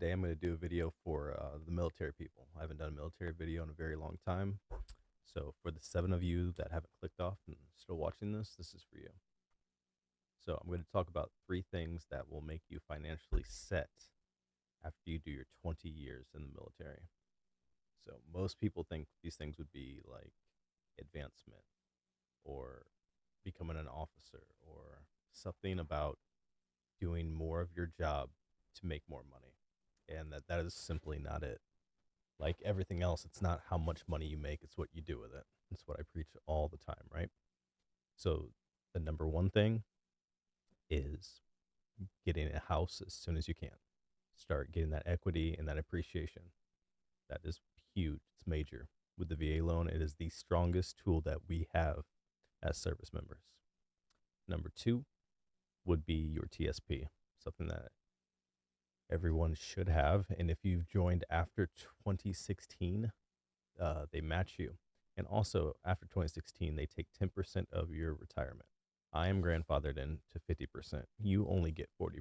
today I'm going to do a video for the military people. I haven't done a military video in a very long time. So for the 7 of you that haven't clicked off and still watching this is for you. So I'm going to talk about 3 things that will make you financially set after you do your 20 years in the military. So most people think these things would be like advancement or becoming an officer or something about doing more of your job to make more money. And that is simply not it. Like everything else, it's not how much money you make, it's what you do with it. It's what I preach all the time, right? So the number one thing is getting a house as soon as you can. Start getting that equity and that appreciation. That is huge. It's major. With the VA loan, it is the strongest tool that we have as service members. Number two would be your TSP, something that everyone should have. And if you've joined after 2016, they match you. And also, after 2016, they take 10% of your retirement. I am grandfathered in to 50%. You only get 40%,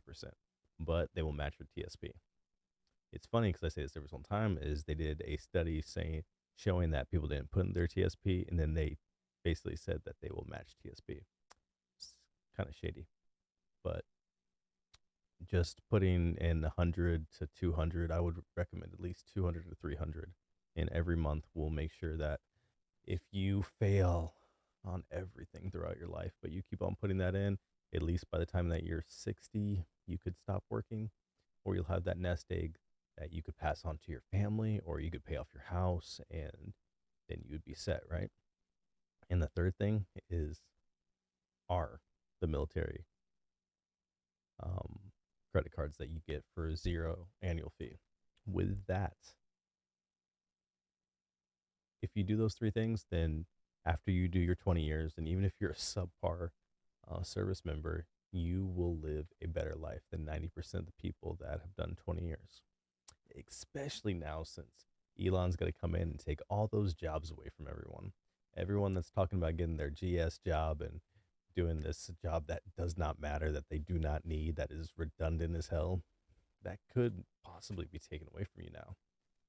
but they will match your TSP. It's funny because I say this every single time. Is they did a study showing that people didn't put in their TSP, and then they basically said that they will match TSP. It's kind of shady, but just putting in 100 to 200, I would recommend at least 200 to 300 in every month will make sure that if you fail on everything throughout your life, but you keep on putting that in, at least by the time that you're 60, you could stop working, or you'll have that nest egg that you could pass on to your family, or you could pay off your house, and then you'd be set, right? And the third thing is the military um, credit cards that you get for 0 annual fee. With that, if you do those 3 things, then after you do your 20 years, and even if you're a subpar service member, you will live a better life than 90% of the people that have done 20 years. Especially now, since Elon's going to come in and take all those jobs away from everyone. Everyone that's talking about getting their GS job and doing this job that does not matter, that they do not need, that is redundant as hell, that could possibly be taken away from you now.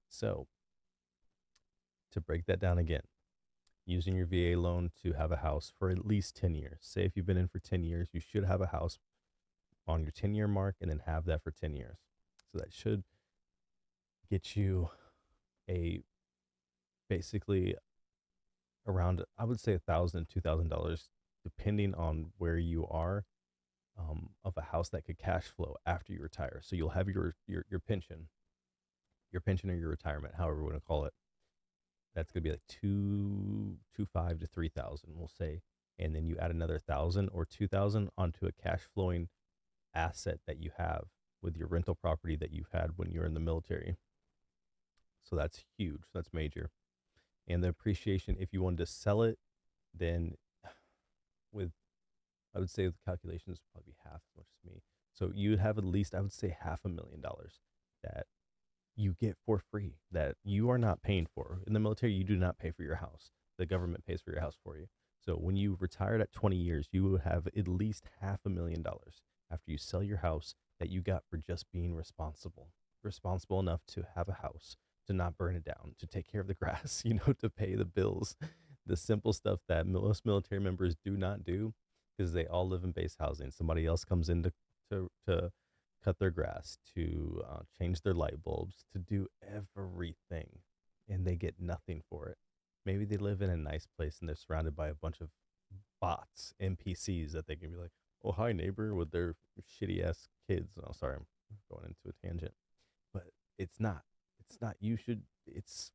So, to break that down again, using your VA loan to have a house for at least 10 years. Say if you've been in for 10 years, you should have a house on your 10-year mark and then have that for 10 years. So that should get you a basically around, I would say, $1,000, $2,000, depending on where you are, of a house that could cash flow after you retire. So you'll have your pension, or your retirement, however you want to call it. That's gonna be like 2.25 to 3,000, we'll say, and then you add another 1,000 or 2,000 onto a cash flowing asset that you have with your rental property that you've had when you're in the military. So that's huge. That's major. And the appreciation, if you wanted to sell it, then with, I would say the calculations would probably be half as much as me. So you'd have at least, I would say, $500,000 that you get for free, that you are not paying for. In the military, you do not pay for your house. The government pays for your house for you. So when you retired at 20 years, you will have at least $500,000 after you sell your house that you got for just being responsible enough to have a house, to not burn it down, to take care of the grass, to pay the bills, the simple stuff that most military members do not do because they all live in base housing. Somebody else comes in to cut their grass, to change their light bulbs, to do everything, and they get nothing for it. Maybe they live in a nice place and they're surrounded by a bunch of bots, NPCs that they can be like, "Oh, hi, neighbor," with their shitty ass kids. Oh, sorry, I'm going into a tangent, but it's not. It's not. It's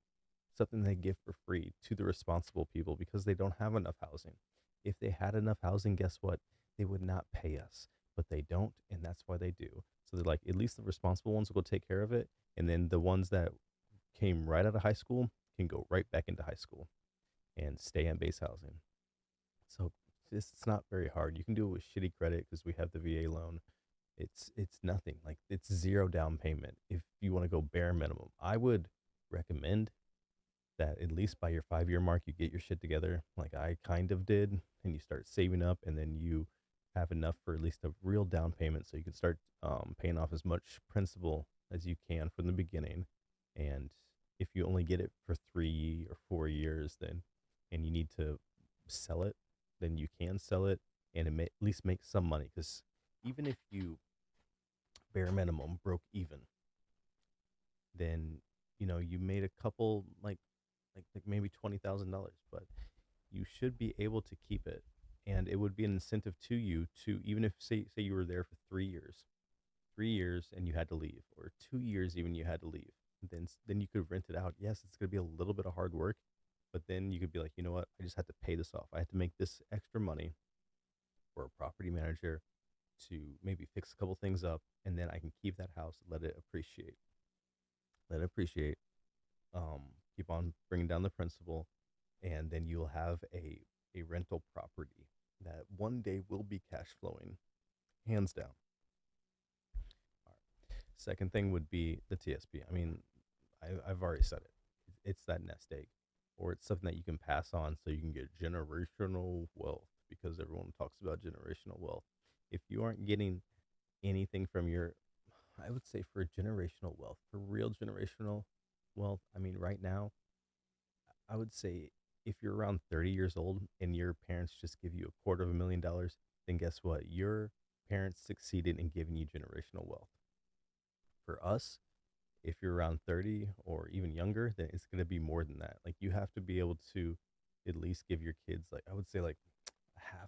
something they give for free to the responsible people because they don't have enough housing. If they had enough housing, guess what? They would not pay us, but they don't, and that's why they do. So they're like, at least the responsible ones will go take care of it, and then the ones that came right out of high school can go right back into high school and stay in base housing. So it's not very hard. You can do it with shitty credit because we have the VA loan. It's nothing. Like, it's 0 down payment. If you want to go bare minimum, I would recommend that at least by your 5-year mark, you get your shit together, like I kind of did, and you start saving up, and then you have enough for at least a real down payment so you can start paying off as much principal as you can from the beginning. And if you only get it for 3 or 4 years, then and you need to sell it, then you can sell it and it may at least make some money. Because even if you bare minimum broke even, then you made a couple like maybe $20,000, but you should be able to keep it, and it would be an incentive to you to, even if say you were there for 3 years, 3 years and you had to leave, or 2 years even you had to leave, then you could rent it out. Yes, it's going to be a little bit of hard work, but then you could be like, you know what, I just had to pay this off. I had to make this extra money for a property manager to maybe fix a couple things up, and then I can keep that house, let it appreciate, um, keep on bringing down the principal, and then you'll have a rental property that one day will be cash flowing, hands down. All right. Second thing would be the TSP. I mean, I've already said it. It's that nest egg, or it's something that you can pass on so you can get generational wealth, because everyone talks about generational wealth. If you aren't getting anything from your, I would say for generational wealth, for real generational wealth, I mean, right now, I would say if you're around 30 years old and your parents just give you $250,000, then guess what? Your parents succeeded in giving you generational wealth. For us, if you're around 30 or even younger, then it's going to be more than that. Like, you have to be able to at least give your kids, like, I would say, like,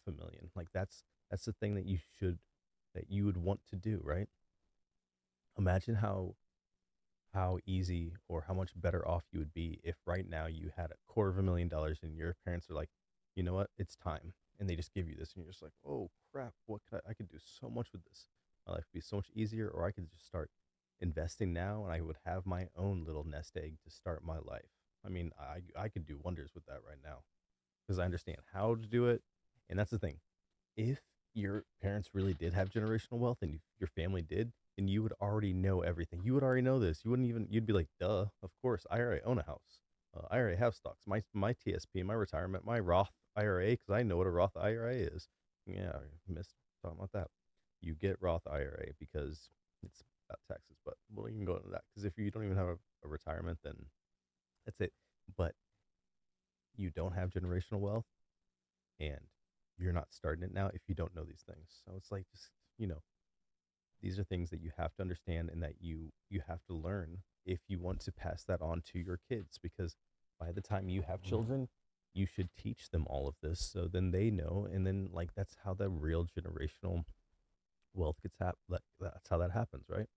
500,000. Like, that's the thing that you would want to do, right? Imagine how easy or how much better off you would be if right now you had $250,000 and your parents are like, you know what, it's time, and they just give you this, and you're just like, oh crap, what could I could do so much with this. My life would be so much easier, or I could just start investing now, and I would have my own little nest egg to start my life. I mean, I could do wonders with that right now because I understand how to do it, and that's the thing. If your parents really did have generational wealth and your family did, then you would already know everything. You would already know this. You'd be like, duh, of course. I already own a house. I already have stocks. My TSP, my retirement, my Roth IRA, because I know what a Roth IRA is. Yeah, I missed talking about that. You get Roth IRA because it's about taxes, but we'll even go into that, because if you don't even have a retirement, then that's it. But you don't have generational wealth, and you're not starting it now if you don't know these things. So it's like, just, these are things that you have to understand and that you have to learn if you want to pass that on to your kids, because by the time you have children, you should teach them all of this so then they know, and then like that's how the real generational wealth that's how that happens, right?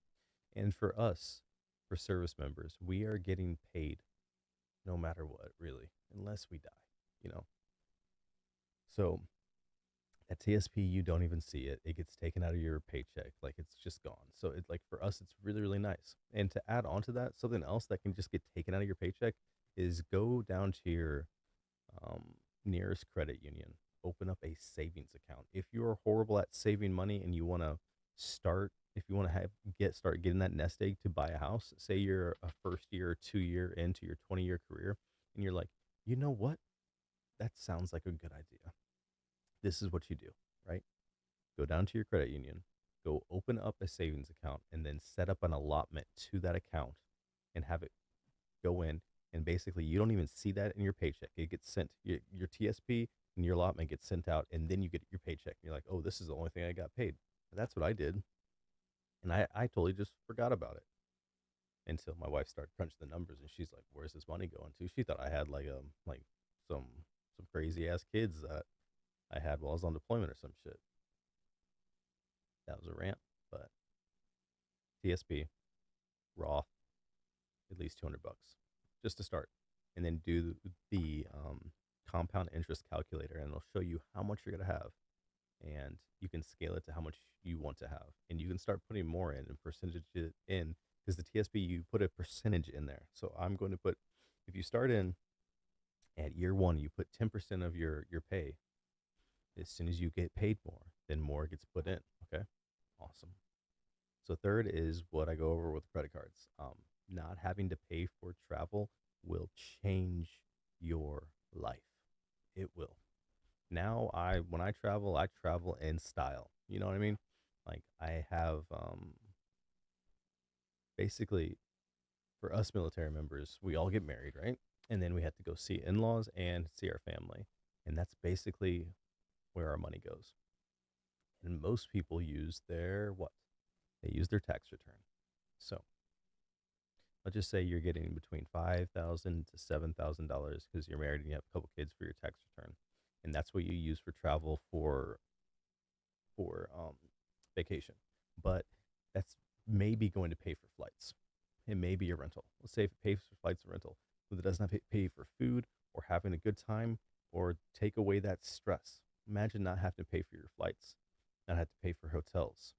And for us, for service members, we are getting paid no matter what, really, unless we die, you know. So at TSP, you don't even see it. It gets taken out of your paycheck. Like, it's just gone. So it's like, for us, it's really, really nice. And to add on to that, something else that can just get taken out of your paycheck is go down to your um, nearest credit union, open up a savings account. If you are horrible at saving money and you want to if you want to start getting that nest egg to buy a house, say you're a first year or 2 year into your 20-year career, and you're like, you know what? That sounds like a good idea. This is what you do, right? Go down to your credit union, go open up a savings account, and then set up an allotment to that account and have it go in. And basically, you don't even see that in your paycheck. It gets sent, your TSP and your allotment gets sent out, and then you get your paycheck. And you're like, oh, this is the only thing I got paid. And that's what I did. And I totally just forgot about it until my wife started crunching the numbers, and she's like, where's this money going to? She thought I had like some some crazy ass kids that I had while I was on deployment or some shit. That was a rant, but TSP, Roth, at least 200 bucks just to start, and then do the compound interest calculator, and it'll show you how much you're gonna have, and you can scale it to how much you want to have, and you can start putting more in and percentage it in, because the TSP, you put a percentage in there. So I'm going to put, if you start in at year one, you put 10% of your pay. As soon as you get paid more, then more gets put in. Okay, awesome. So third is what I go over with credit cards. Not having to pay for travel will change your life. It will. Now when I travel in style. You know what I mean? Like, I have Basically, for us military members, we all get married, right? And then we have to go see in-laws and see our family. And that's basically where our money goes. And most people use their what? They use their tax return. So let's just say you're getting between $5,000 to $7,000 because you're married and you have a couple kids for your tax return, and that's what you use for travel for vacation. But that's maybe going to pay for flights. It may be a rental. Let's say if it pays for flights and rental, but it does not pay for food or having a good time or take away that stress. Imagine not having to pay for your flights, not have to pay for hotels.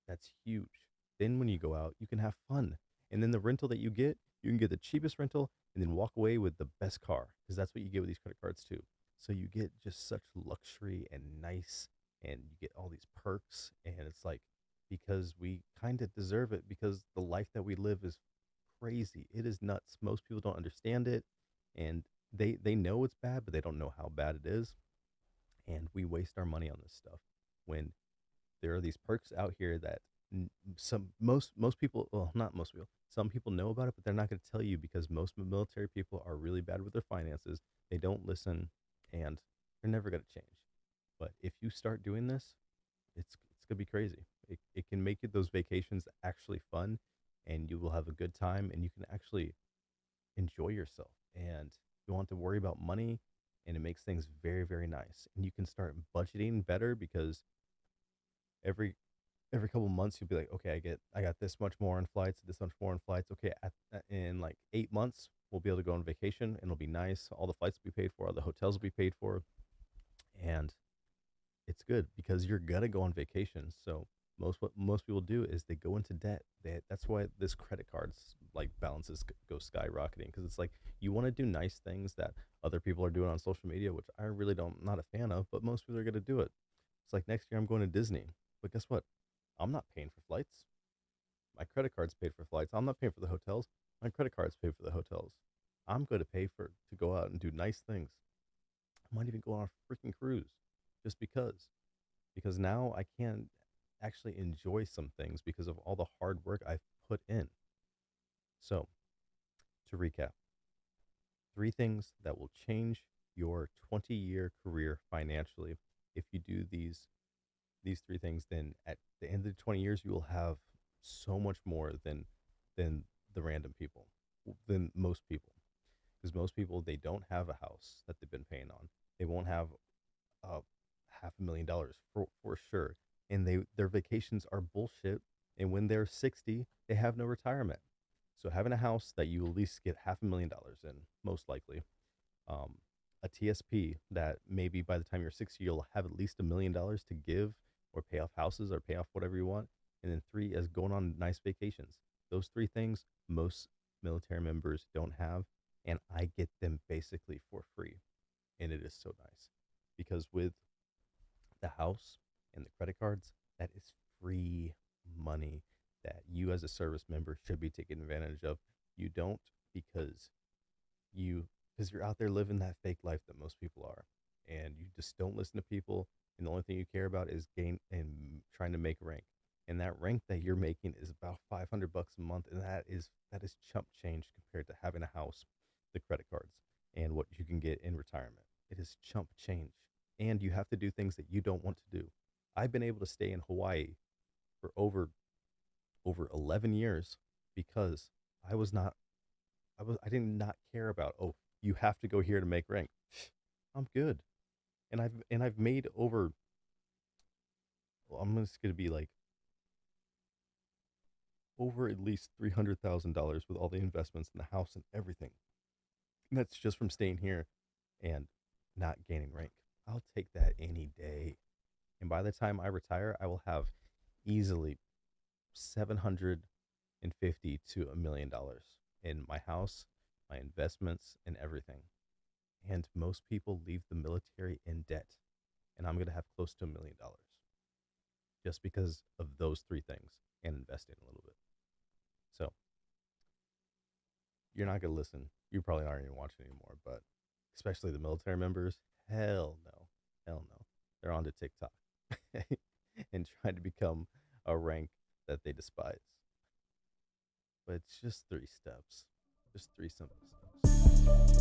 That's huge. Then when you go out, you can have fun. And then the rental that you can get the cheapest rental and then walk away with the best car because that's what you get with these credit cards too. So you get just such luxury and nice and you get all these perks and it's like because we kind of deserve it because the life that we live is crazy. It is nuts. Most people don't understand it and they know it's bad, but they don't know how bad it is. And we waste our money on this stuff when there are these perks out here that some most people, well, not most people, some people know about it, but they're not going to tell you because most military people are really bad with their finances. They don't listen, and they're never going to change. But if you start doing this, it's gonna be crazy. It can make it those vacations actually fun, and you will have a good time, and you can actually enjoy yourself, and you don't have to worry about money, and it makes things very very nice. And you can start budgeting better because every every couple months you'll be like, okay, I got this much more on flights, this much more on flights. Okay, in like 8 months we'll be able to go on vacation and it'll be nice. All the flights will be paid for, all the hotels will be paid for, and it's good because you're gonna go on vacation. So what most people do is they go into debt. That's why this credit cards like balances go skyrocketing because it's like you want to do nice things that other people are doing on social media, which I really don't not a fan of, but most people are gonna do it. It's like next year I'm going to Disney, but guess what? I'm not paying for flights. My credit card's paid for flights. I'm not paying for the hotels. My credit card's paid for the hotels. I'm going to pay for to go out and do nice things. I might even go on a freaking cruise just because now I can actually enjoy some things because of all the hard work I've put in. So, to recap, three things that will change your 20-year career financially. If you do these three things, then at the end of the 20 years, you will have so much more than the random people, than most people. Because most people, they don't have a house that they've been paying on. They won't have uh, $500,000 for sure. And their vacations are bullshit. And when they're 60, they have no retirement. So having a house that you at least get $500,000 in, most likely, um, a TSP that maybe by the time you're 60, you'll have at least $1 million to give or pay off houses or pay off whatever you want. And then three is going on nice vacations. Those three things most military members don't have. And I get them basically for free. And it is so nice because with the house and the credit cards, that is free money that you as a service member should be taking advantage of. You don't because you because you're out there living that fake life that most people are and you just don't listen to people and the only thing you care about is gain and trying to make rank and that rank that you're making is about 500 bucks a month and that is chump change compared to having a house, the credit cards, and what you can get in retirement. It is chump change and you have to do things that you don't want to do. I've been able to stay in Hawaii for over 11 years because I was not I did not care about, oh, you have to go here to make rank. I'm good. And I've made over, well, I'm just gonna be like over at least $300,000 with all the investments in the house and everything. And that's just from staying here and not gaining rank. I'll take that any day. And by the time I retire, I will have easily 750 to $1 million in my house, my investments, and everything. And most people leave the military in debt. And I'm going to have close to $1 million just because of those three things and investing a little bit. So you're not going to listen. You probably aren't even watching anymore, but especially the military members, hell no. Hell no. They're on to TikTok and trying to become a rank that they despise. but it's just three steps, just three simple steps.